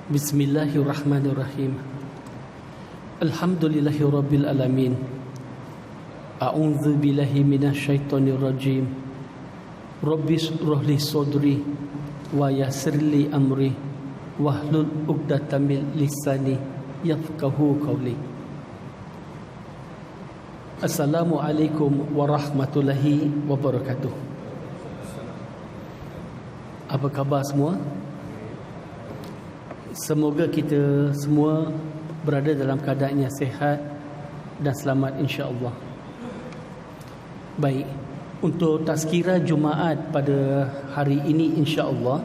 Bismillahirrahmanirrahim. Alhamdulillahirabbil alamin. A'udzu billahi minasyaitonir rajim. Rabbi shrah li sadri wa yassir li amri wahlul 'uqdatam min lisani yafqahu qawli. Assalamualaikum warahmatullahi wabarakatuh. Apa khabar semua? Semoga kita semua berada dalam keadaan yang sihat dan selamat, insya-Allah. Baik, untuk tazkirah Jumaat pada hari ini, insya-Allah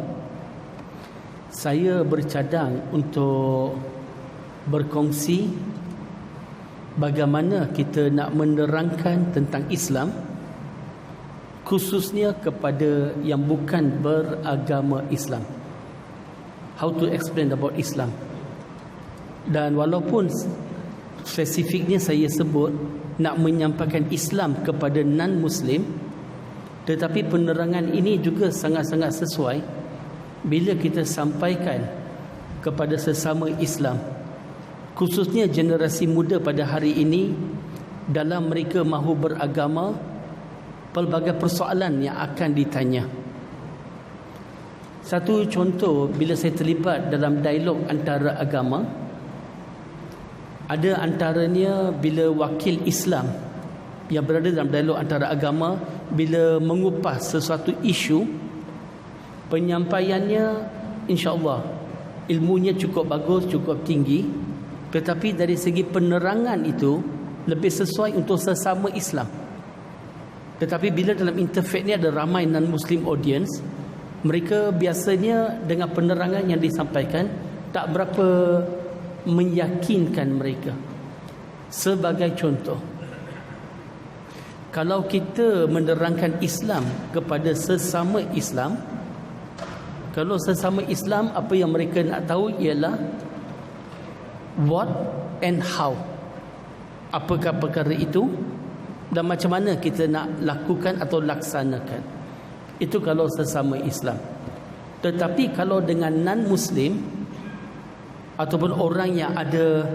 saya bercadang untuk berkongsi bagaimana kita nak menerangkan tentang Islam, khususnya kepada yang bukan beragama Islam. How to explain about Islam. Dan walaupun spesifiknya saya sebut nak menyampaikan Islam kepada non-Muslim, tetapi penerangan ini juga sangat-sangat sesuai bila kita sampaikan kepada sesama Islam, khususnya generasi muda pada hari ini, dalam mereka mahu beragama, pelbagai persoalan yang akan ditanya. Satu contoh, bila saya terlibat dalam dialog antara agama, ada antaranya bila wakil Islam yang berada dalam dialog antara agama, bila mengupas sesuatu isu, penyampaiannya insya-Allah ilmunya cukup bagus, cukup tinggi, tetapi dari segi penerangan itu lebih sesuai untuk sesama Islam. Tetapi bila dalam interfaith ni ada ramai non-Muslim audience, mereka biasanya dengan penerangan yang disampaikan tak berapa meyakinkan mereka. Sebagai contoh, kalau kita menerangkan Islam kepada sesama Islam, kalau sesama Islam, apa yang mereka nak tahu ialah what and how. Apakah perkara itu dan macam mana kita nak lakukan atau laksanakan. Itu kalau sesama Islam. Tetapi kalau dengan non-Muslim ataupun orang yang ada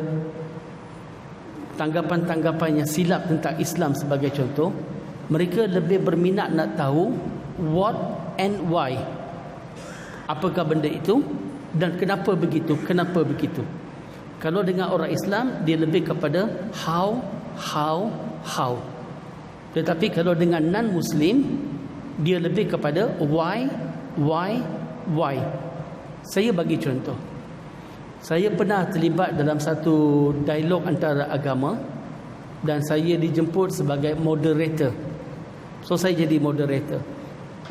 tanggapan-tanggapan yang silap tentang Islam sebagai contoh, mereka lebih berminat nak tahu what and why. Apakah benda itu dan kenapa begitu, kenapa begitu. Kalau dengan orang Islam, dia lebih kepada how. Tetapi kalau dengan non-Muslim, dia lebih kepada why. Saya bagi contoh. Saya pernah terlibat dalam satu dialog antara agama dan saya dijemput sebagai moderator. So saya jadi moderator.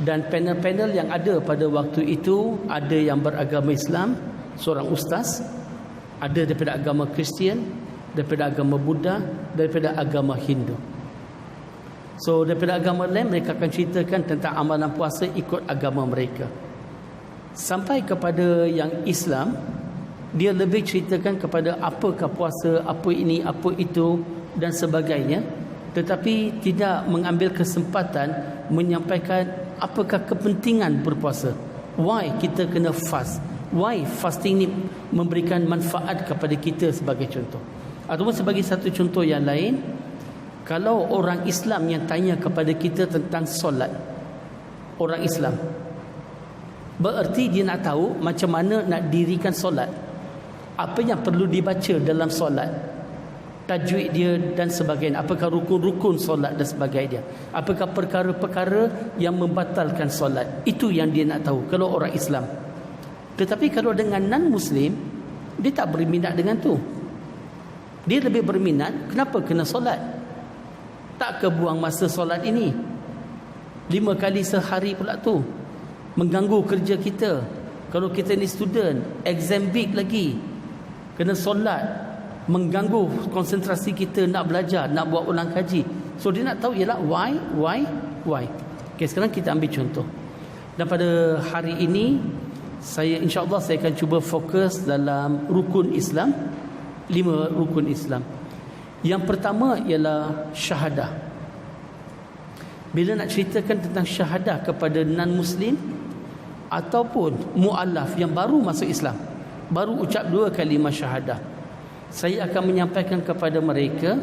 Dan panel-panel yang ada pada waktu itu, ada yang beragama Islam, seorang ustaz, ada daripada agama Kristian, daripada agama Buddha, daripada agama Hindu. So daripada agama lain, mereka akan ceritakan tentang amalan puasa ikut agama mereka. Sampai kepada yang Islam, dia lebih ceritakan kepada apakah puasa, apa ini, apa itu dan sebagainya, tetapi tidak mengambil kesempatan menyampaikan apakah kepentingan berpuasa. Why kita kena fast? Why fasting ni memberikan manfaat kepada kita sebagai contoh. Ataupun sebagai satu contoh yang lain, kalau orang Islam yang tanya kepada kita tentang solat, orang Islam, bererti dia nak tahu macam mana nak dirikan solat, apa yang perlu dibaca dalam solat, tajwid dia dan sebagainya, apakah rukun-rukun solat dan sebagainya, apakah perkara-perkara yang membatalkan solat. Itu yang dia nak tahu kalau orang Islam. Tetapi kalau dengan non-Muslim, dia tak berminat dengan tu. Dia lebih berminat kenapa kena solat. Tak kebuang masa solat ini 5 kali sehari pula tu, mengganggu kerja kita. Kalau kita ni student, exam big lagi, kena solat, mengganggu konsentrasi kita nak belajar, nak buat ulang kaji. So dia nak tahu ialah why. Okay, sekarang kita ambil contoh. Dan pada hari ini, insya-Allah saya akan cuba fokus dalam rukun Islam, 5 rukun Islam. Yang pertama ialah syahadah. Bila nak ceritakan tentang syahadah kepada non-Muslim ataupun mu'alaf yang baru masuk Islam, baru ucap 2 kalimah syahadah, saya akan menyampaikan kepada mereka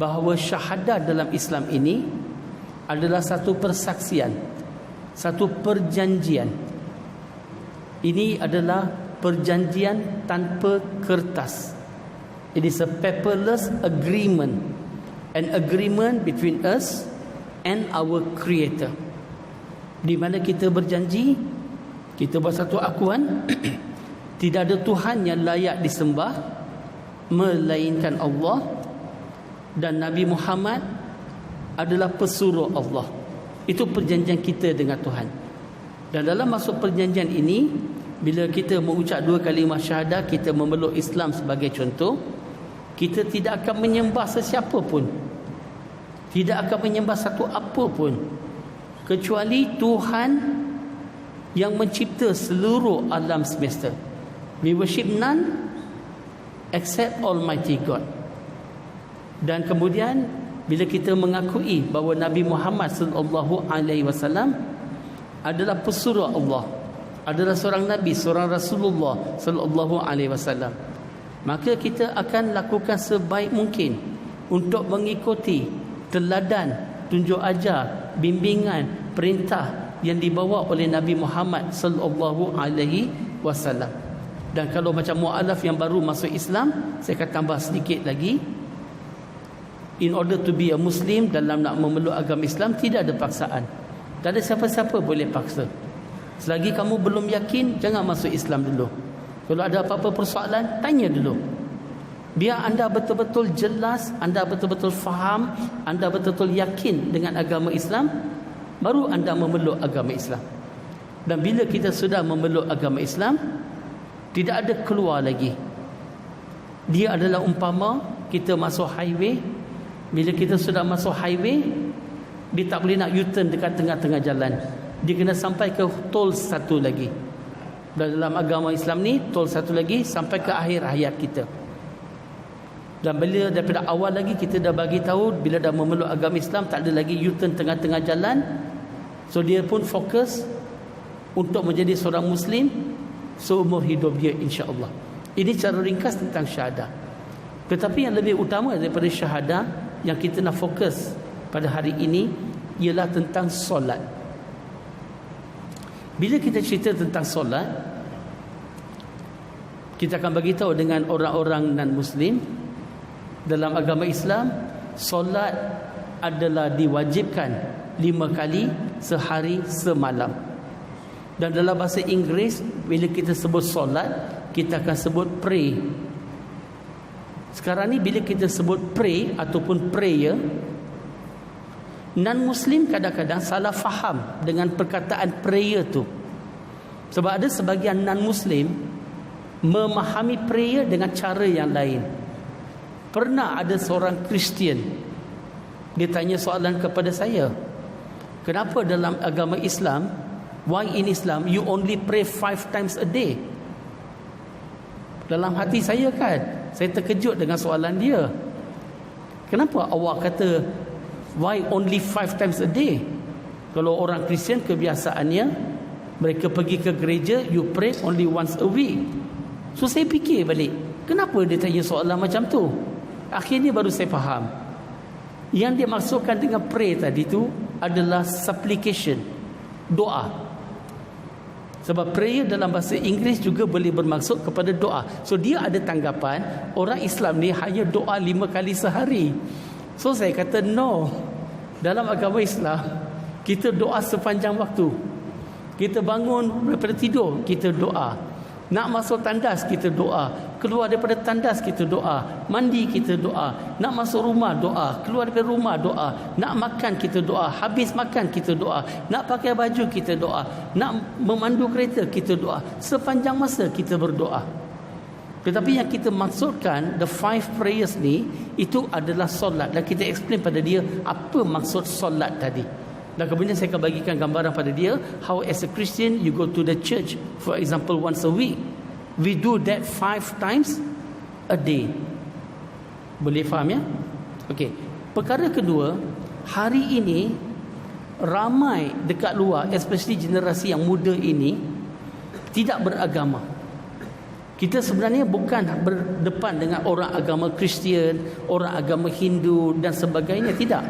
bahawa syahadah dalam Islam ini adalah satu persaksian, satu perjanjian. Ini adalah perjanjian tanpa kertas. It is a paperless agreement, an agreement between us and our Creator, di mana kita berjanji, kita buat satu akuan tidak ada Tuhan yang layak disembah melainkan Allah, dan Nabi Muhammad adalah pesuruh Allah. Itu perjanjian kita dengan Tuhan. Dan dalam masuk perjanjian ini, bila kita mengucap 2 kalimah syahadah, kita memeluk Islam sebagai contoh, kita tidak akan menyembah sesiapa pun, tidak akan menyembah satu apa pun kecuali Tuhan yang mencipta seluruh alam semesta. We worship none except Almighty God. Dan kemudian bila kita mengakui bahawa Nabi Muhammad sallallahu alaihi wasallam adalah pesuruh Allah, adalah seorang nabi, seorang Rasulullah sallallahu alaihi wasallam, maka kita akan lakukan sebaik mungkin untuk mengikuti teladan, tunjuk ajar, bimbingan, perintah yang dibawa oleh Nabi Muhammad sallallahu alaihi wasallam. Dan kalau macam mu'alaf yang baru masuk Islam, saya akan tambah sedikit lagi. In order to be a Muslim, dalam nak memeluk agama Islam, tidak ada paksaan. Tak ada siapa-siapa boleh paksa. Selagi kamu belum yakin, jangan masuk Islam dulu. Kalau ada apa-apa persoalan, tanya dulu. Biar anda betul-betul jelas, anda betul-betul faham, anda betul-betul yakin dengan agama Islam, baru anda memeluk agama Islam. Dan bila kita sudah memeluk agama Islam, tidak ada keluar lagi. Dia adalah umpama kita masuk highway. Bila kita sudah masuk highway, dia tak boleh nak U-turn dekat tengah-tengah jalan. Dia kena sampai ke tol satu lagi. Dan dalam agama Islam ni, tol satu lagi sampai ke akhir hayat kita. Dan bila daripada awal lagi kita dah bagi tahu, bila dah memeluk agama Islam, tak ada lagi U-turn tengah-tengah jalan. So dia pun fokus untuk menjadi seorang Muslim seumur hidup dia, insya-Allah. Ini cara ringkas tentang syahadah. Tetapi yang lebih utama daripada syahadah yang kita nak fokus pada hari ini ialah tentang solat. Bila kita cerita tentang solat, kita akan bagi tahu dengan orang-orang non-Muslim, dalam agama Islam, solat adalah diwajibkan 5 kali sehari semalam. Dan dalam bahasa Inggeris, bila kita sebut solat, kita akan sebut pray. Sekarang ni bila kita sebut pray ataupun prayer, non-Muslim kadang-kadang salah faham dengan perkataan prayer tu. Sebab ada sebahagian non-Muslim memahami prayer dengan cara yang lain. Pernah ada seorang Kristian, dia tanya soalan kepada saya, kenapa dalam agama Islam, why in Islam you only pray 5 times a day? Dalam hati saya kan, saya terkejut dengan soalan dia. Kenapa awak kata why only 5 times a day? Kalau orang Kristian kebiasaannya, mereka pergi ke gereja, you pray only once a week. So saya fikir balik, kenapa dia tanya soalan macam tu? Akhirnya baru saya faham. Yang dia maksudkan dengan pray tadi tu adalah supplication, doa. Sebab prayer dalam bahasa Inggeris juga boleh bermaksud kepada doa. So dia ada tanggapan orang Islam ni hanya doa 5 kali sehari. So saya kata no. Dalam agama Islam, kita doa sepanjang waktu. Kita bangun daripada tidur, kita doa. Nak masuk tandas, kita doa. Keluar daripada tandas, kita doa. Mandi, kita doa. Nak masuk rumah, doa. Keluar daripada rumah, doa. Nak makan, kita doa. Habis makan, kita doa. Nak pakai baju, kita doa. Nak memandu kereta, kita doa. Sepanjang masa kita berdoa. Tetapi yang kita maksudkan, the 5 prayers ni, itu adalah solat. Dan kita explain pada dia apa maksud solat tadi. Dan kemudian saya akan bagikan gambaran pada dia how as a Christian you go to the church, for example, once a week. We do that 5 times a day. Boleh faham ya? Okey. Perkara kedua, hari ini ramai dekat luar, especially generasi yang muda ini, tidak beragama. Kita sebenarnya bukan berdepan dengan orang agama Kristian, orang agama Hindu dan sebagainya, tidak.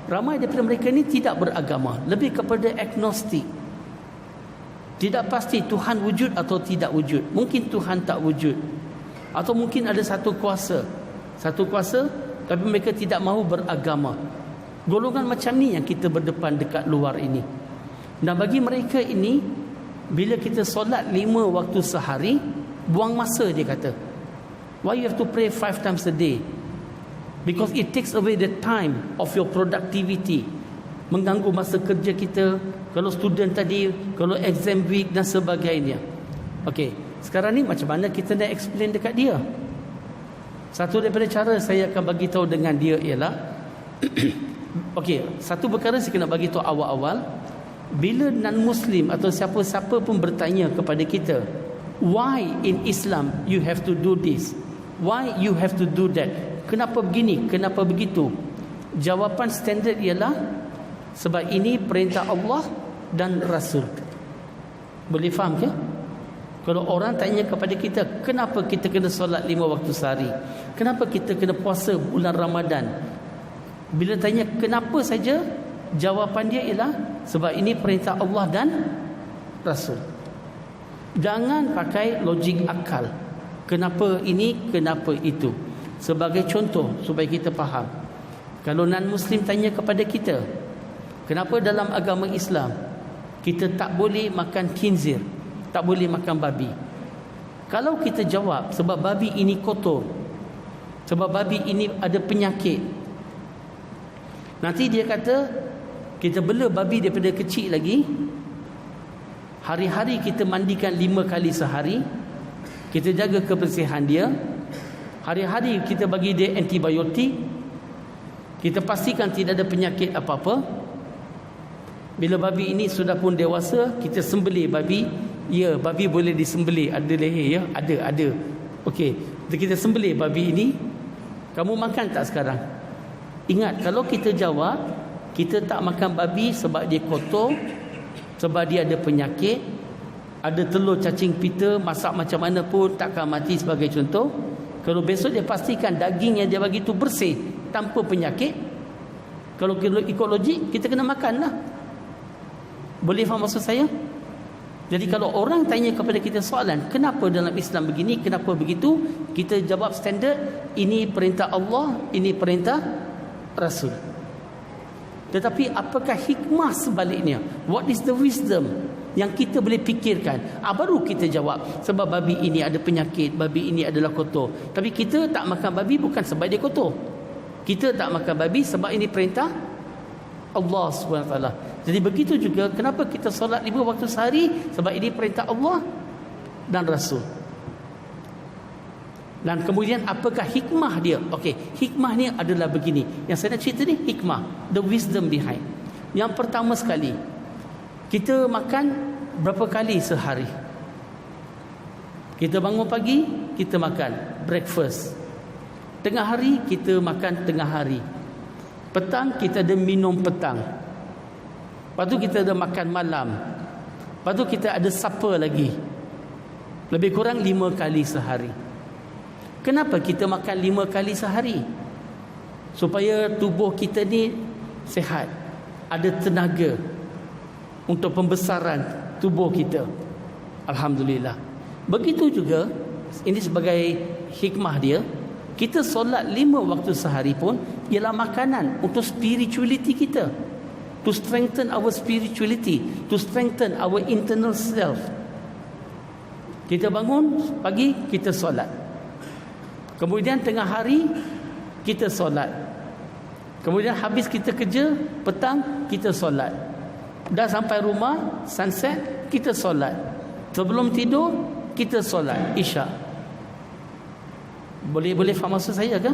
Ramai daripada mereka ini tidak beragama, lebih kepada agnostik. Tidak pasti Tuhan wujud atau tidak wujud. Mungkin Tuhan tak wujud, atau mungkin ada satu kuasa tapi mereka tidak mahu beragama. Golongan macam ni yang kita berdepan dekat luar ini. Dan bagi mereka ini, bila kita solat 5 waktu sehari, buang masa, dia kata. Why you have to pray 5 times a day? Because it takes away the time of your productivity. Mengganggu masa kerja kita. Kalau student tadi, kalau exam week dan sebagainya. Okey, sekarang ni macam mana kita nak explain dekat dia? Satu daripada cara saya akan bagi tahu dengan dia ialah okey, satu perkara saya kena bagi tahu awal-awal. Bila non-Muslim atau siapa-siapa pun bertanya kepada kita, why in Islam you have to do this? Why you have to do that? Kenapa begini? Kenapa begitu? Jawapan standard ialah sebab ini perintah Allah dan Rasul. Boleh faham ke? Kalau orang tanya kepada kita, kenapa kita kena solat 5 waktu sehari? Kenapa kita kena puasa bulan Ramadan? Bila tanya kenapa saja, jawapan dia ialah sebab ini perintah Allah dan Rasul. Jangan pakai logik akal. Kenapa ini, kenapa itu. Sebagai contoh supaya kita faham. Kalau non-Muslim tanya kepada kita, kenapa dalam agama Islam kita tak boleh makan khinzir, tak boleh makan babi? Kalau kita jawab sebab babi ini kotor, sebab babi ini ada penyakit, nanti dia kata kita bela babi daripada kecil lagi, hari-hari kita mandikan 5 kali sehari, kita jaga kebersihan dia, hari-hari kita bagi dia antibiotik, kita pastikan tidak ada penyakit apa-apa. Bila babi ini sudah pun dewasa, kita sembelih babi. Ya, babi boleh disembelih, ada leher ya, ada. Okey, kita sembelih babi ini. Kamu makan tak sekarang? Ingat, kalau kita jawab kita tak makan babi sebab dia kotor, sebab dia ada penyakit, ada telur cacing pita, masak macam mana pun takkan mati sebagai contoh. Kalau besok dia pastikan daging yang dia bagi tu bersih, tanpa penyakit, kalau ikut logik, kita kena makan lah. Boleh faham maksud saya? Jadi kalau orang tanya kepada kita soalan, kenapa dalam Islam begini, kenapa begitu, kita jawab standard, ini perintah Allah, ini perintah Rasul. Tetapi apakah hikmah sebaliknya? What is the wisdom yang kita boleh fikirkan? Baru kita jawab, sebab babi ini ada penyakit, babi ini adalah kotor. Tapi kita tak makan babi bukan sebab dia kotor. Kita tak makan babi sebab ini perintah Allah SWT. Jadi begitu juga kenapa kita solat 5 waktu sehari, sebab ini perintah Allah dan Rasul. Dan kemudian apakah hikmah dia? Okey, hikmah ni adalah begini. Yang saya nak cerita ni hikmah, the wisdom behind. Yang pertama sekali, kita makan berapa kali sehari? Kita bangun pagi, kita makan breakfast. Tengah hari kita makan tengah hari. Petang kita ada minum petang. Lepas tu kita ada makan malam. Lepas tu kita ada supper lagi. Lebih kurang 5 kali sehari. Kenapa kita makan 5 kali sehari? Supaya tubuh kita ni sihat, ada tenaga untuk pembesaran tubuh kita. Alhamdulillah. Begitu juga, ini sebagai hikmah dia, kita solat 5 waktu sehari pun ialah makanan untuk spirituality kita, to strengthen our spirituality, to strengthen our internal self. Kita bangun pagi, kita solat. Kemudian tengah hari kita solat. Kemudian habis kita kerja, petang kita solat. Dah sampai rumah, sunset, kita solat. Sebelum tidur kita solat Isyak. Boleh faham maksud saya ke?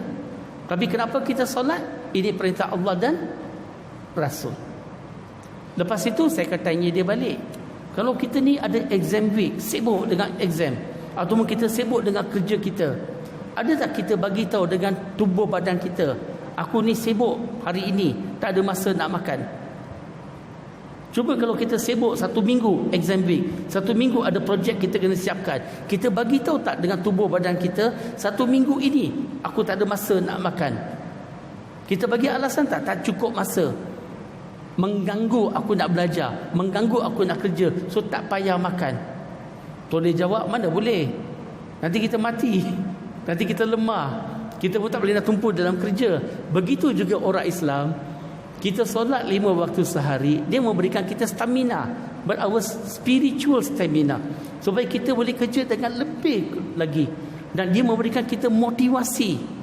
Tapi kenapa kita solat? Ini perintah Allah dan Rasul. Lepas itu saya akan tanya dia balik. Kalau kita ni ada exam week, sibuk dengan exam, ataupun kita sibuk dengan kerja kita, Ada tak kita bagi tahu dengan tubuh badan kita, aku ni sibuk hari ini, tak ada masa nak makan. Cuba kalau kita sibuk 1 minggu exam week, 1 minggu ada projek kita kena siapkan, kita bagi tahu tak dengan tubuh badan kita, 1 minggu ini aku tak ada masa nak makan. Kita bagi alasan tak cukup masa, mengganggu aku nak belajar, mengganggu aku nak kerja, so tak payah makan. Boleh jawab, mana boleh, nanti kita mati, nanti kita lemah, kita pun tak boleh nak tumpu dalam kerja. Begitu juga orang Islam, kita solat 5 waktu sehari, dia memberikan kita stamina, but our spiritual stamina, supaya kita boleh kerja dengan lebih lagi. Dan dia memberikan kita motivasi,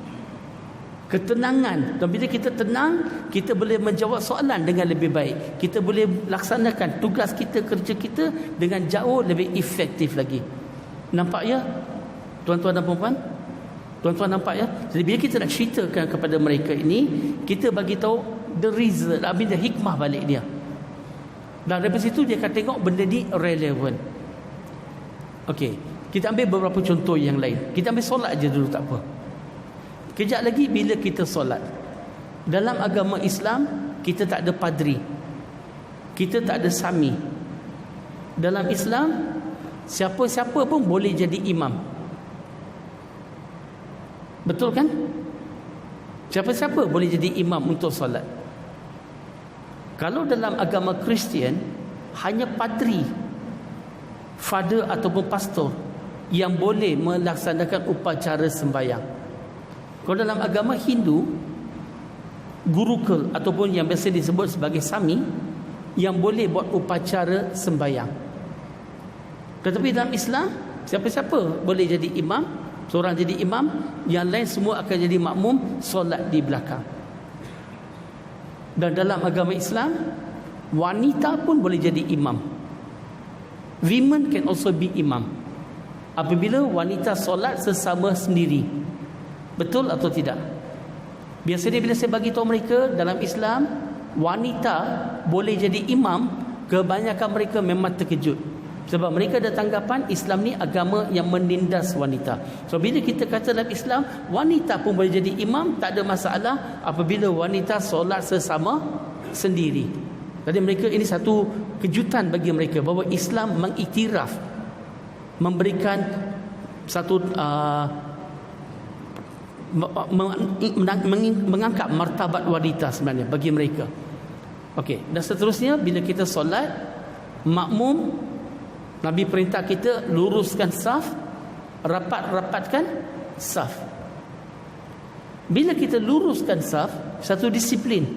ketenangan. Dan bila kita tenang, kita boleh menjawab soalan dengan lebih baik, kita boleh laksanakan tugas kita, kerja kita dengan jauh lebih efektif lagi. Nampak ya tuan-tuan dan puan-puan? Tuan-tuan nampak ya? Jadi bila kita nak ceritakan kepada mereka ini, kita bagi tahu the reason, the hikmah balik dia. Dan dari situ dia akan tengok benda ni relevan. Okey, kita ambil beberapa contoh yang lain. Kita ambil solat je dulu, tak apa. Kejap lagi bila kita solat, dalam agama Islam kita tak ada padri, kita tak ada sami. Dalam Islam siapa-siapa pun boleh jadi imam. Betul kan? Siapa-siapa boleh jadi imam untuk solat. Kalau dalam agama Kristian, hanya padri, father ataupun pastor yang boleh melaksanakan upacara sembahyang. Kalau dalam agama Hindu, gurukul ataupun yang biasa disebut sebagai sami, yang boleh buat upacara sembahyang. Tetapi dalam Islam, siapa-siapa boleh jadi imam. Seorang jadi imam, yang lain semua akan jadi makmum, solat di belakang. Dan dalam agama Islam, wanita pun boleh jadi imam. Women can also be imam apabila wanita solat sesama sendiri. Betul atau tidak? Biasanya bila saya bagi tahu mereka, dalam Islam wanita boleh jadi imam, kebanyakan mereka memang terkejut, sebab mereka ada tanggapan Islam ni agama yang menindas wanita. So bila kita kata dalam Islam wanita pun boleh jadi imam, tak ada masalah apabila wanita solat sesama sendiri. Jadi mereka, ini satu kejutan bagi mereka bahawa Islam mengiktiraf, memberikan satu mengangkat martabat wanita sebenarnya bagi mereka. Okey, dan seterusnya bila kita solat makmum, Nabi perintah kita luruskan saf, rapat-rapatkan saf. Bila kita luruskan saf, satu disiplin.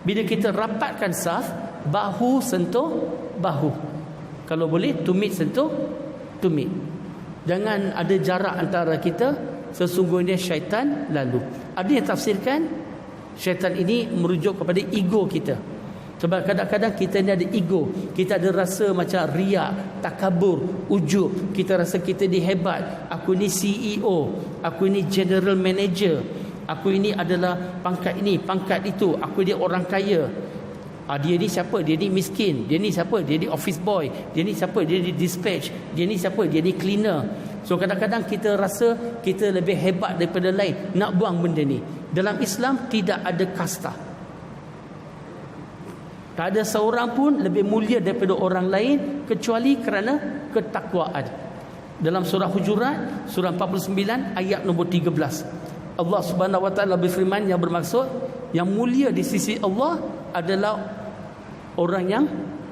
Bila kita rapatkan saf, bahu sentuh bahu. Kalau boleh tumit sentuh tumit. Jangan ada jarak antara kita, sesungguhnya syaitan lalu. Ada yang tafsirkan syaitan ini merujuk kepada ego kita. Sebab kadang-kadang kita ni ada ego, kita ada rasa macam riak, takabur, ujub, kita rasa kita ni hebat, aku ni CEO, aku ni general manager, aku ini adalah pangkat ini, pangkat itu, aku dia orang kaya. Dia ni siapa? Dia ni miskin. Dia ni siapa? Dia ni office boy. Dia ni siapa? Dia ni dispatch. Dia ni siapa? Dia ni cleaner. So kadang-kadang kita rasa kita lebih hebat daripada lain, nak buang benda ni. Dalam Islam tidak ada kasta. Tak ada seorang pun lebih mulia daripada orang lain kecuali kerana ketakwaan. Dalam surah Hujurat, surah 49 ayat nombor 13, Allah Subhanahu Wa Taala berfirman yang bermaksud yang mulia di sisi Allah adalah orang yang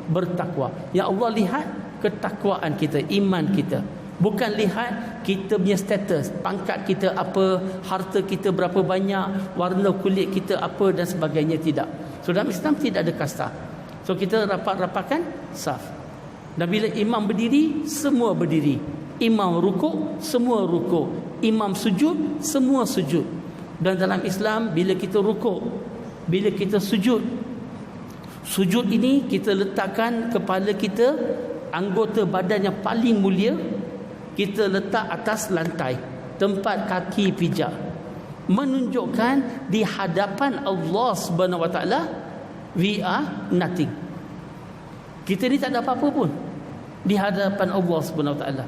bertakwa. Yang Allah lihat ketakwaan kita, iman kita. Bukan lihat kita punya status, pangkat kita apa, harta kita berapa banyak, warna kulit kita apa dan sebagainya. Tidak. So dalam Islam tidak ada kasta. So kita rapat-rapatkan saf. Dan bila imam berdiri, semua berdiri. Imam rukuk, semua rukuk. Imam sujud, semua sujud. Dan dalam Islam bila kita rukuk, bila kita sujud, sujud ini kita letakkan kepala kita, anggota badan yang paling mulia, kita letak atas lantai, tempat kaki pijak, menunjukkan di hadapan Allah Subhanahu Wa Taala we are nothing. Kita ni tak ada apa-apa pun di hadapan Allah Subhanahu Wa Taala.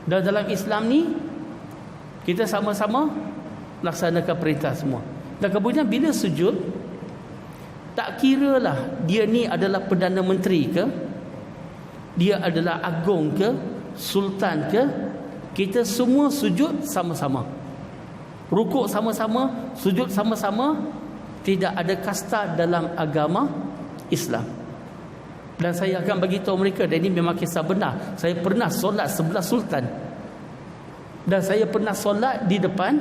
Dan dalam Islam ni Kita sama-sama laksanakan perintah semua. Dan kemudian bila sujud, tak kiralah dia ni adalah Perdana Menteri ke, dia adalah agung ke, sultan ke, kita semua sujud sama-sama, rukuk sama-sama, sujud sama-sama. Tidak ada kasta dalam agama Islam. Dan saya akan bagi tahu mereka, dan ini memang kisah benar. Saya pernah solat sebelah sultan, dan saya pernah solat di depan,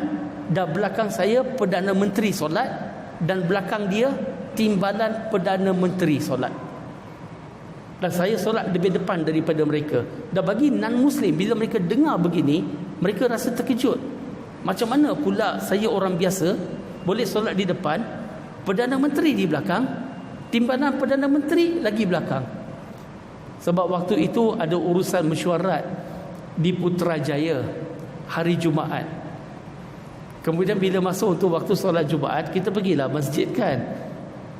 dan belakang saya Perdana Menteri solat, dan belakang dia timbalan Perdana Menteri solat. Dan saya solat lebih depan daripada mereka. Dan bagi non-Muslim, bila mereka dengar begini, mereka rasa terkejut. Macam mana pula saya orang biasa boleh solat di depan, Perdana Menteri di belakang, timbalan Perdana Menteri lagi belakang. Sebab waktu itu ada urusan mesyuarat di Putrajaya hari Jumaat. Kemudian bila masuk untuk waktu solat Jumaat, kita pergilah masjid kan.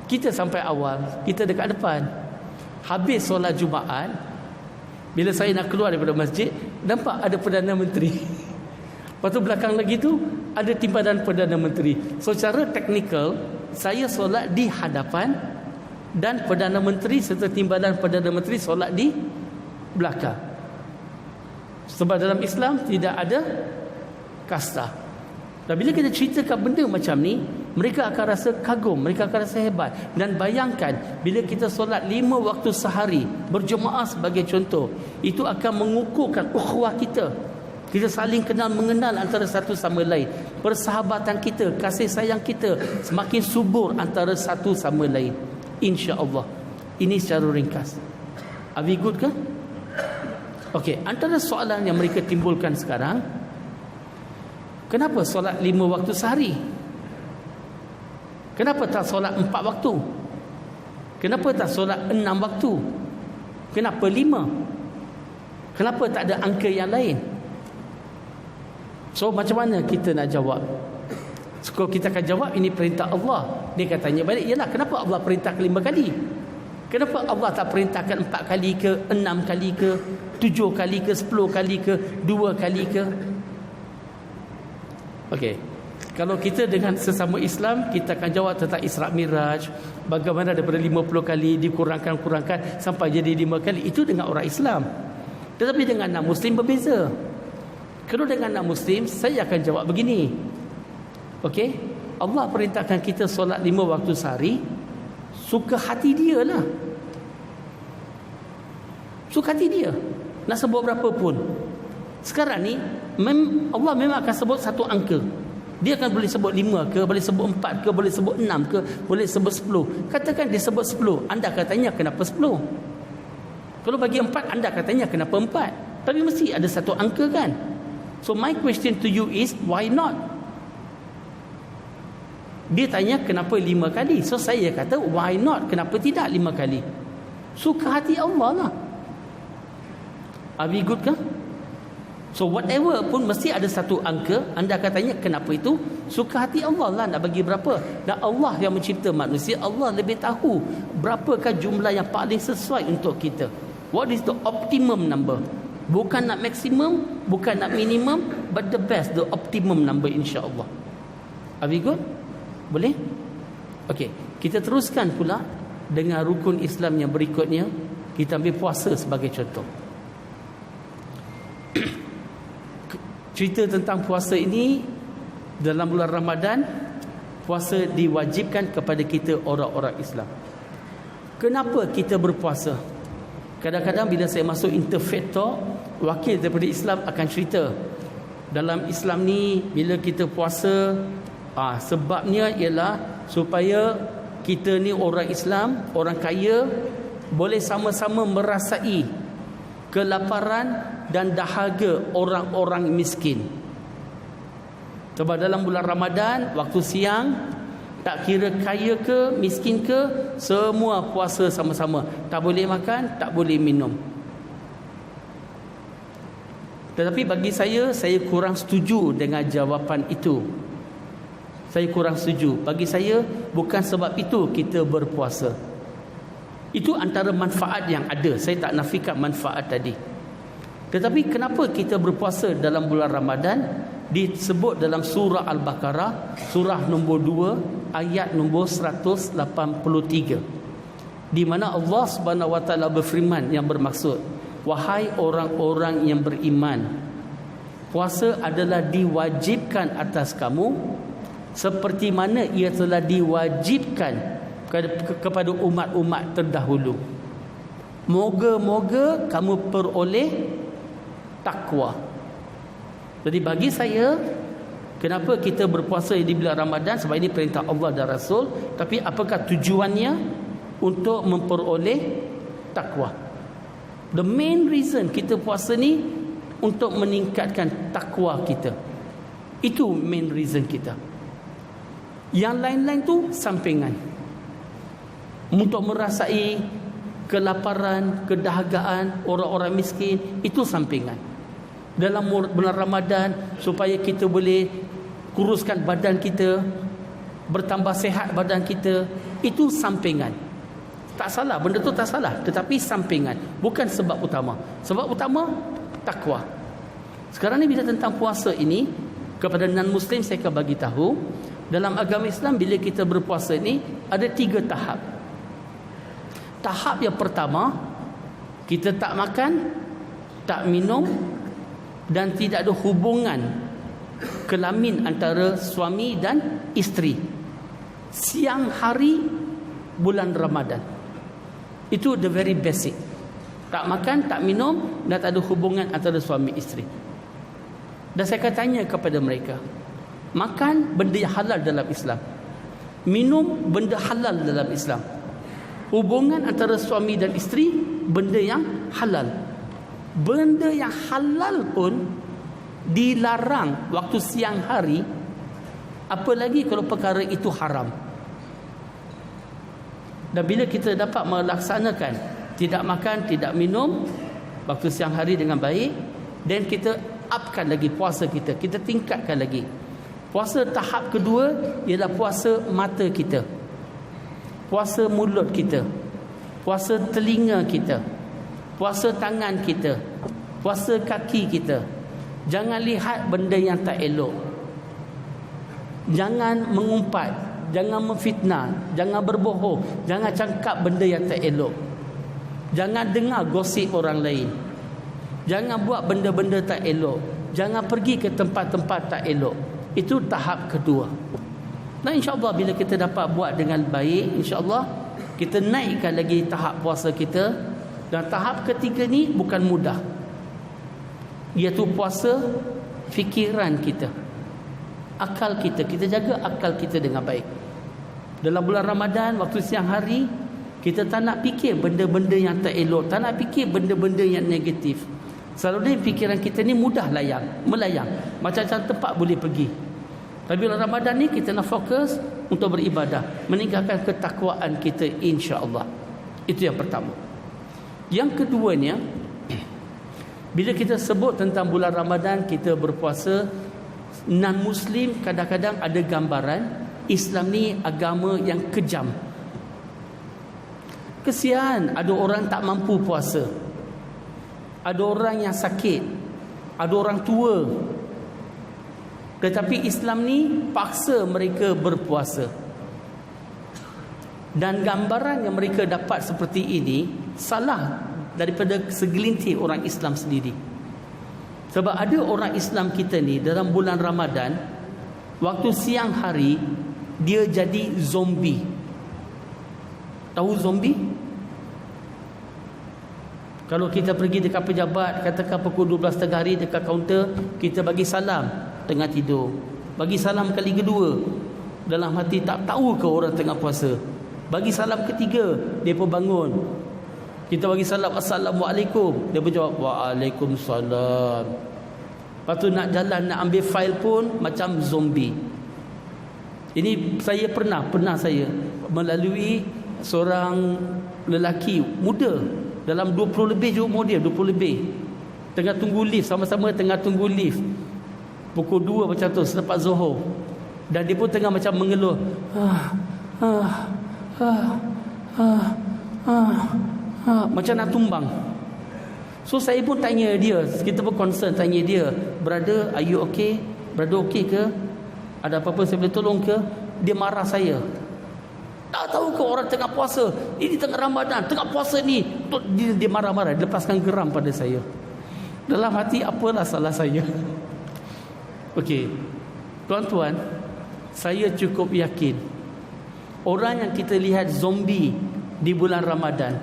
Kita sampai awal, kita dekat depan. Habis solat Jumaat, bila saya nak keluar daripada masjid, nampak ada Perdana Menteri. Lepas tu belakang lagi tu ada timbalan Perdana Menteri. So secara teknikal, saya solat di hadapan, dan Perdana Menteri serta timbalan Perdana Menteri solat di belakang. Sebab dalam Islam tidak ada kasta. Dan bila kita ceritakan benda macam ni, mereka akan rasa kagum, mereka akan rasa hebat. Dan bayangkan, bila kita solat 5 waktu sehari berjemaah sebagai contoh, itu akan mengukuhkan ukhuwah kita. Kita saling kenal mengenal antara satu sama lain. Persahabatan kita, kasih sayang kita semakin subur antara satu sama lain, insya-Allah. Ini secara ringkas. Are we good ke? Okey, antara soalan yang mereka timbulkan sekarang, kenapa solat 5 waktu sehari? Kenapa tak solat 4 waktu? Kenapa tak solat 6 waktu? Kenapa 5? Kenapa tak ada angka yang lain? So macam mana kita nak jawab? So, kalau kita akan jawab ini perintah Allah, dia katanya balik, ialah kenapa Allah perintahkan 5 kali? Kenapa Allah tak perintahkan 4 kali ke, 6 kali ke, 7 kali ke, 10 kali ke, 2 kali ke? Okey. Kalau kita dengan sesama Islam, kita akan jawab tentang Isra Miraj, bagaimana daripada 50 kali dikurangkan sampai jadi 5 kali. Itu dengan orang Islam. Tetapi dengan non-Muslim berbeza. Kalau dengan non-Muslim, saya akan jawab begini. Okey, Allah perintahkan kita solat 5 waktu sehari, suka hati dia lah. Suka hati dia. Nak sebut berapa pun. Sekarang ni Allah memang akan sebut satu angka. Dia akan boleh sebut 5 ke, boleh sebut 4 ke, boleh sebut 6 ke, boleh sebut 10. Katakan dia sebut 10, anda akan tanya kenapa 10. Kalau bagi 4, anda akan tanya kenapa 4. Tapi mesti ada satu angka kan. So my question to you is, why not? Dia tanya kenapa 5 kali. So saya kata, why not? Kenapa tidak 5 kali? Suka hati Allah lah. Are we good kan? So whatever pun mesti ada satu angka. Anda akan tanya kenapa itu? Suka hati Allah lah nak bagi berapa. Dan Allah yang mencipta manusia, Allah lebih tahu berapakah jumlah yang paling sesuai untuk kita. What is the optimum number? Bukan nak maksimum, bukan nak minimum, but the best, the optimum number, insya-Allah. Are we good? Boleh? Okey, kita teruskan pula dengan rukun Islam yang berikutnya. Kita ambil puasa sebagai contoh. Cerita tentang puasa ini, dalam bulan Ramadan, puasa diwajibkan kepada kita orang-orang Islam. Kenapa kita berpuasa? Kadang-kadang bila saya masuk interfaith talk, wakil daripada Islam akan cerita, dalam Islam ni bila kita puasa, sebabnya ialah supaya kita ni orang Islam, orang kaya, boleh sama-sama merasai kelaparan dan dahaga orang-orang miskin. Sebab dalam bulan Ramadan, waktu siang, tak kira kaya ke, miskin ke, semua puasa sama-sama. Tak boleh makan, tak boleh minum. Tetapi bagi saya kurang setuju dengan jawapan itu. Saya kurang setuju. Bagi saya, bukan sebab itu kita berpuasa. Itu antara manfaat yang ada. Saya tak nafikan manfaat tadi. Tetapi kenapa kita berpuasa dalam bulan Ramadan? disebut dalam surah Al-Baqarah, surah nombor 2 ayat nombor 183, di mana Allah Subhanahu wa taala berfirman yang bermaksud, wahai orang-orang yang beriman, puasa adalah diwajibkan atas kamu seperti mana ia telah diwajibkan kepada umat-umat terdahulu. Moga-moga kamu peroleh takwa. Jadi bagi saya, kenapa kita berpuasa di bulan Ramadan? Sebab ini perintah Allah dan Rasul. Tapi apakah tujuannya? Untuk memperoleh takwa. The main reason kita puasa ni untuk meningkatkan takwa kita. Itu main reason kita. Yang lain-lain tu sampingan. Untuk merasai kelaparan, kedahagaan orang-orang miskin, itu sampingan. Dalam bulan Ramadan, supaya kita boleh kuruskan badan kita, bertambah sihat badan kita, itu sampingan. Tak salah, benda tu tak salah, tetapi sampingan, bukan sebab utama. Sebab utama takwa. Sekarang ni bila tentang puasa ini, kepada non-Muslim saya akan bagi tahu, dalam agama Islam bila kita berpuasa ni ada 3 tahap. Tahap yang pertama, kita tak makan, tak minum dan tidak ada hubungan kelamin antara suami dan isteri siang hari bulan Ramadan. Itu the very basic. Tak makan, tak minum dan tak ada hubungan antara suami isteri. Dan saya akan tanya kepada mereka, makan benda yang halal dalam Islam, minum benda halal dalam Islam, hubungan antara suami dan isteri benda yang halal. Benda yang halal pun dilarang waktu siang hari, apalagi kalau perkara itu haram. Dan bila kita dapat melaksanakan tidak makan, tidak minum waktu siang hari dengan baik, dan kita upkan lagi puasa kita, kita tingkatkan lagi. Puasa tahap kedua ialah puasa mata kita, puasa mulut kita, puasa telinga kita, puasa tangan kita, puasa kaki kita. Jangan lihat benda yang tak elok, jangan mengumpat, jangan memfitnah, jangan berbohong, jangan cakap benda yang tak elok, jangan dengar gosip orang lain, jangan buat benda-benda tak elok, jangan pergi ke tempat-tempat tak elok. Itu tahap kedua. Nah, insya-Allah bila kita dapat buat dengan baik, insya-Allah kita naikkan lagi tahap puasa kita. Dan tahap ketiga ni bukan mudah, iaitu puasa fikiran kita, akal kita. Kita jaga akal kita dengan baik. Dalam bulan Ramadan, waktu siang hari, kita tak nak fikir benda-benda yang tak elok, tak nak fikir benda-benda yang negatif. Selalunya fikiran kita ni mudah melayang, macam-macam tempat boleh pergi. Tapi bulan Ramadan ni kita nak fokus untuk beribadah, meningkatkan ketakwaan kita, insya-Allah. Itu yang pertama. Yang keduanya, bila kita sebut tentang bulan Ramadan kita berpuasa, non-Muslim kadang-kadang ada gambaran Islam ni agama yang kejam. Kesian, ada orang tak mampu puasa, ada orang yang sakit, ada orang tua, tetapi Islam ni paksa mereka berpuasa. Dan gambaran yang mereka dapat seperti ini salah daripada segelintir orang Islam sendiri. Sebab ada orang Islam kita ni dalam bulan Ramadan, waktu siang hari dia jadi zombie. Tahu zombie? Kalau kita pergi dekat pejabat, katakan pukul 12 tengah hari dekat kaunter, kita bagi salam tengah tidur, bagi salam kali kedua, dalam hati tak tahu ke orang tengah puasa. Bagi salam ketiga, dia pun bangun. Kita bagi salam, Assalamualaikum, dia pun jawab, Waalaikumsalam. Lepas tu nak jalan, nak ambil fail pun macam zombie. Ini saya pernah saya melalui seorang lelaki muda, dalam 20 lebih je umur dia, 20 lebih. Tengah tunggu lift, sama-sama tengah tunggu lift. Pukul 2 macam tu, selepas Zuhur. Dan dia pun tengah macam mengeluh. Macam nak tumbang. So saya pun tanya dia, kita pun concern, tanya dia, brother, are you okay? Brother okey ke? Ada apa-apa saya boleh tolong ke? Dia marah saya. Tak tahu ke orang tengah puasa? Ini tengah Ramadan, tengah puasa ni. Dia marah-marah, dia lepaskan geram pada saya. Dalam hati, apalah salah saya? Okey. Tuan-tuan, saya cukup yakin orang yang kita lihat zombie di bulan Ramadan,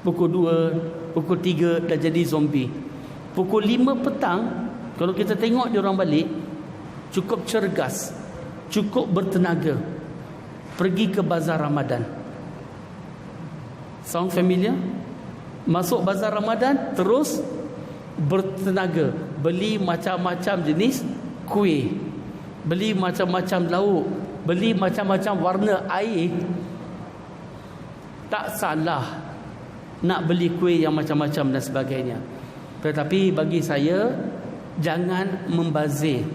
pukul 2, pukul 3 dah jadi zombie. Pukul 5 petang, kalau kita tengok dia orang balik, cukup cergas, cukup bertenaga, pergi ke bazar Ramadan. Sound familiar? Masuk bazar Ramadan, terus bertenaga, beli macam-macam jenis kuih, beli macam-macam lauk, beli macam-macam warna air. Tak salah nak beli kuih yang macam-macam dan sebagainya. Tetapi bagi saya, jangan membazir.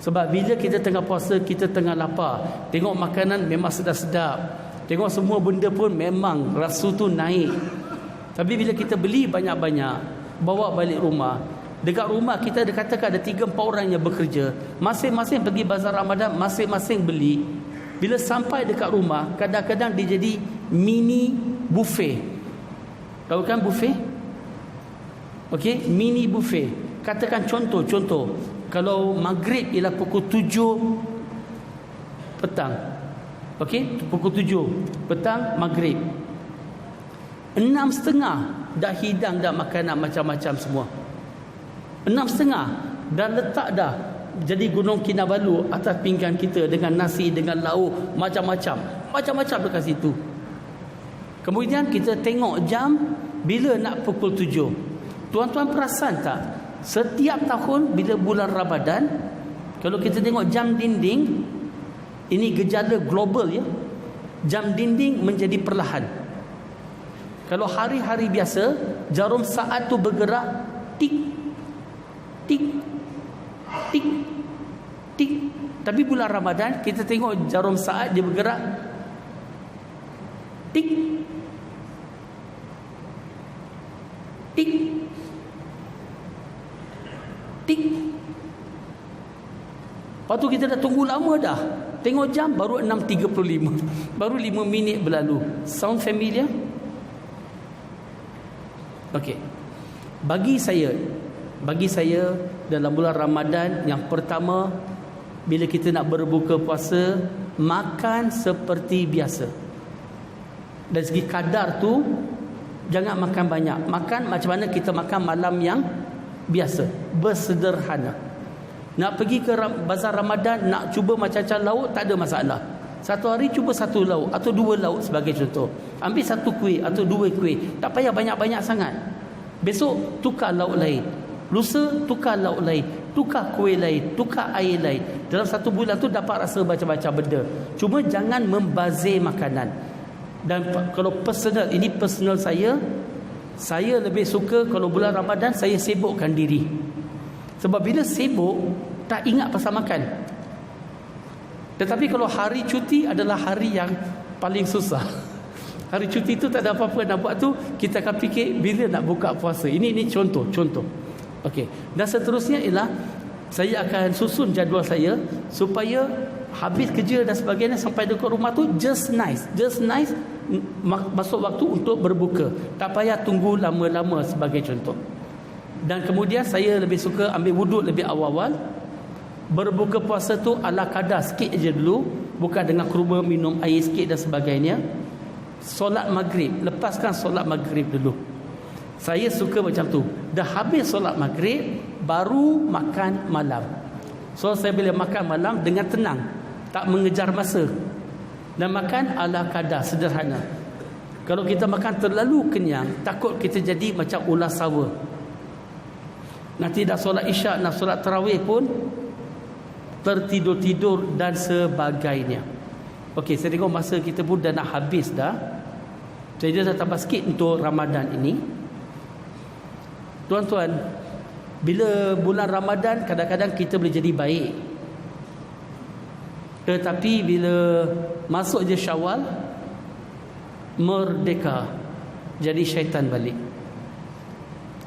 Sebab bila kita tengah puasa, kita tengah lapar, tengok makanan memang sedap-sedap, tengok semua benda pun memang rasa tu naik. Tapi bila kita beli banyak-banyak, bawa balik rumah, dekat rumah kita ada katakan ada 3-4 orang yang bekerja, masing-masing pergi bazar Ramadan, masing-masing beli. Bila sampai dekat rumah, kadang-kadang dia jadi mini buffet. Tahu kan buffet? Okey, mini buffet. Katakan contoh, kalau maghrib ialah pukul 7 petang. Okey, pukul 7 petang maghrib. 6.30 dah hidang dah makanan macam-macam semua. 6.30 dah letak dah jadi gunung Kinabalu atas pinggan kita dengan nasi, dengan lauk, macam-macam dekat situ. Kemudian kita tengok jam bila nak pukul 7. Tuan-tuan perasan tak? Setiap tahun bila bulan Ramadan, kalau kita tengok jam dinding, ini gejala global ya, jam dinding menjadi perlahan. Kalau hari-hari biasa, jarum saat tu bergerak tik tik tik tik. Tapi bulan Ramadan kita tengok jarum saat dia bergerak tik tik tik. Lepas tu kita dah tunggu lama dah. Tengok jam baru 6.35. Baru 5 minit berlalu. Sound familiar? Okey. Bagi saya dalam bulan Ramadan, yang pertama, bila kita nak berbuka puasa, makan seperti biasa. Dari segi kadar tu, jangan makan banyak. Makan macam mana kita makan malam yang biasa, bersederhana. Nak pergi ke bazar Ramadan, nak cuba macam-macam lauk, tak ada masalah. Satu hari cuba 1 lauk atau 2 lauk sebagai contoh. Ambil 1 kuih atau 2 kuih. Tak payah banyak-banyak sangat. Besok tukar lauk lain, lusa tukar lauk lain, tukar kuih lain, tukar air lain. Dalam 1 bulan tu dapat rasa macam-macam benda. Cuma jangan membazir makanan. Dan kalau personal, ini personal saya lebih suka kalau bulan Ramadan saya sibukkan diri. Sebab bila sibuk, tak ingat pasal makan. Tetapi kalau hari cuti adalah hari yang paling susah. Hari cuti tu tak ada apa-apa nak buat tu, kita akan fikir bila nak buka puasa. Ini contoh. Okey. Dan seterusnya ialah saya akan susun jadual saya supaya habis kerja dan sebagainya sampai dekat rumah tu just nice masuk waktu untuk berbuka. Tak payah tunggu lama-lama sebagai contoh. Dan kemudian saya lebih suka ambil wuduk lebih awal-awal. Berbuka puasa tu ala kadar sikit je dulu, bukan dengan kurma minum air sikit dan sebagainya. Solat maghrib, lepaskan solat maghrib dulu. Saya suka macam tu. Dah habis solat maghrib, baru makan malam. So saya boleh makan malam dengan tenang, tak mengejar masa. Dan makan ala kadar, sederhana. Kalau kita makan terlalu kenyang, takut kita jadi macam ular sawa. Nanti dah solat isyak, nak solat tarawih pun tertidur-tidur dan sebagainya. Okey, saya tengok masa kita pun dah nak habis dah. Saya dah tambah sikit untuk Ramadan ini. Tuan-tuan, bila bulan Ramadan kadang-kadang kita boleh jadi baik. Tetapi bila masuk je Syawal, merdeka, jadi syaitan balik.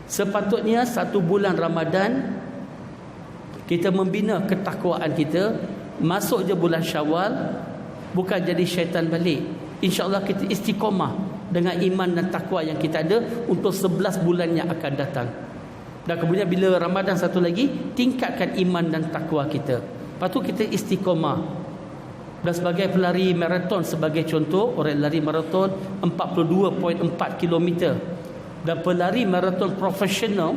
Sepatutnya 1 bulan Ramadan Kita membina ketakwaan kita. Masuk je bulan Syawal, bukan jadi syaitan balik. InsyaAllah kita istiqamah dengan iman dan takwa yang kita ada untuk 11 bulan yang akan datang. Dan kemudian bila Ramadan satu lagi, tingkatkan iman dan takwa kita. Lepas tu kita istiqamah. Dan sebagai pelari maraton sebagai contoh, orang lari maraton 42.4 km. Dan pelari maraton profesional,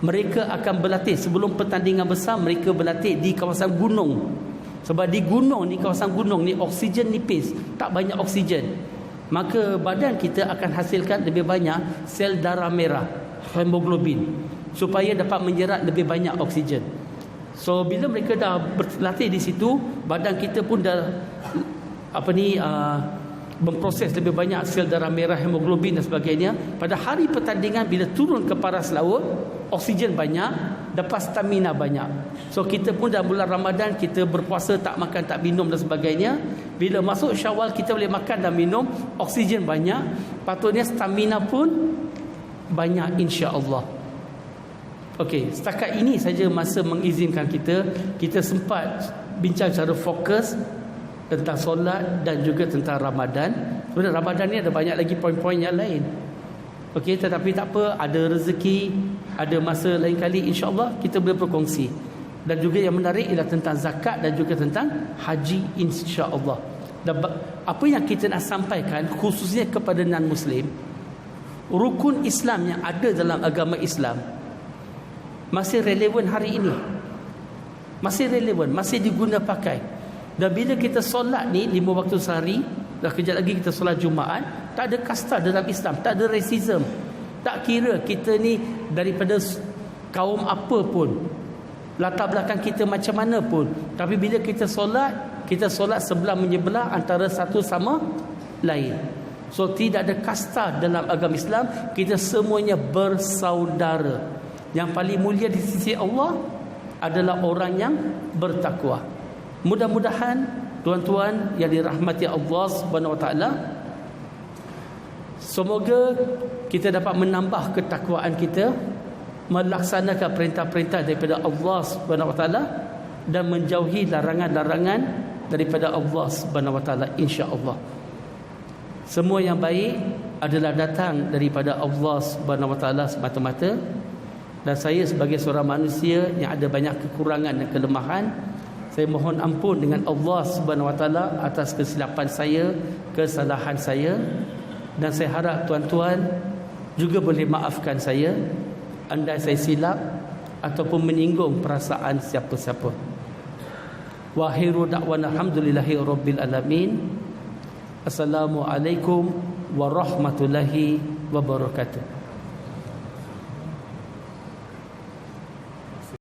mereka akan berlatih sebelum pertandingan besar, mereka berlatih di kawasan gunung. Sebab di gunung ni, kawasan gunung ni oksigen nipis, tak banyak oksigen. Maka badan kita akan hasilkan lebih banyak sel darah merah, hemoglobin, supaya dapat menjerat lebih banyak oksigen. So bila mereka dah berlatih di situ, badan kita pun dah memproses lebih banyak sel darah merah, hemoglobin dan sebagainya. Pada hari pertandingan, bila turun ke paras laut, oksigen banyak, dapat stamina banyak. So kita pun dalam bulan Ramadan, kita berpuasa, tak makan, tak minum dan sebagainya. Bila masuk Syawal, kita boleh makan dan minum, oksigen banyak, patutnya stamina pun banyak, insya-Allah. Okey, setakat ini saja masa mengizinkan kita sempat bincang secara fokus tentang solat dan juga tentang Ramadan. Kemudian Ramadan ni ada banyak lagi poin-poin yang lain. Okey, tetapi tak apa, ada rezeki, ada masa lain kali, insya-Allah kita boleh berkongsi. Dan juga yang menarik ialah tentang zakat dan juga tentang haji, insya-Allah. Dan apa yang kita nak sampaikan khususnya kepada non-Muslim, rukun Islam yang ada dalam agama Islam masih relevan hari ini. Masih relevan, masih diguna pakai. Dan bila kita solat ni 5 waktu sehari, dah kejap lagi kita solat Jumaat, tak ada kasta dalam Islam, tak ada racism. Tak kira kita ni daripada kaum apa pun, latar belakang kita macam mana pun, tapi bila kita solat sebelah menyebelah antara satu sama lain. So tidak ada kasta dalam agama Islam, kita semuanya bersaudara. Yang paling mulia di sisi Allah adalah orang yang bertakwa. Mudah-mudahan tuan-tuan yang dirahmati Allah Subhanahu Wa Taala, semoga kita dapat menambah ketakwaan kita, melaksanakan perintah-perintah daripada Allah Subhanahu Wa Taala dan menjauhi larangan-larangan daripada Allah Subhanahu Wa Taala, insya-Allah. Semua yang baik adalah datang daripada Allah Subhanahu Wa Taala semata-mata. Dan saya sebagai seorang manusia yang ada banyak kekurangan dan kelemahan, saya mohon ampun dengan Allah Subhanahu Wa Taala atas kesilapan saya, kesalahan saya. Dan saya harap tuan-tuan juga boleh maafkan saya andai saya silap ataupun menyinggung perasaan siapa-siapa. Wa akhiru da'wana alhamdulillahi rabbil alamin. Assalamualaikum warahmatullahi wabarakatuh.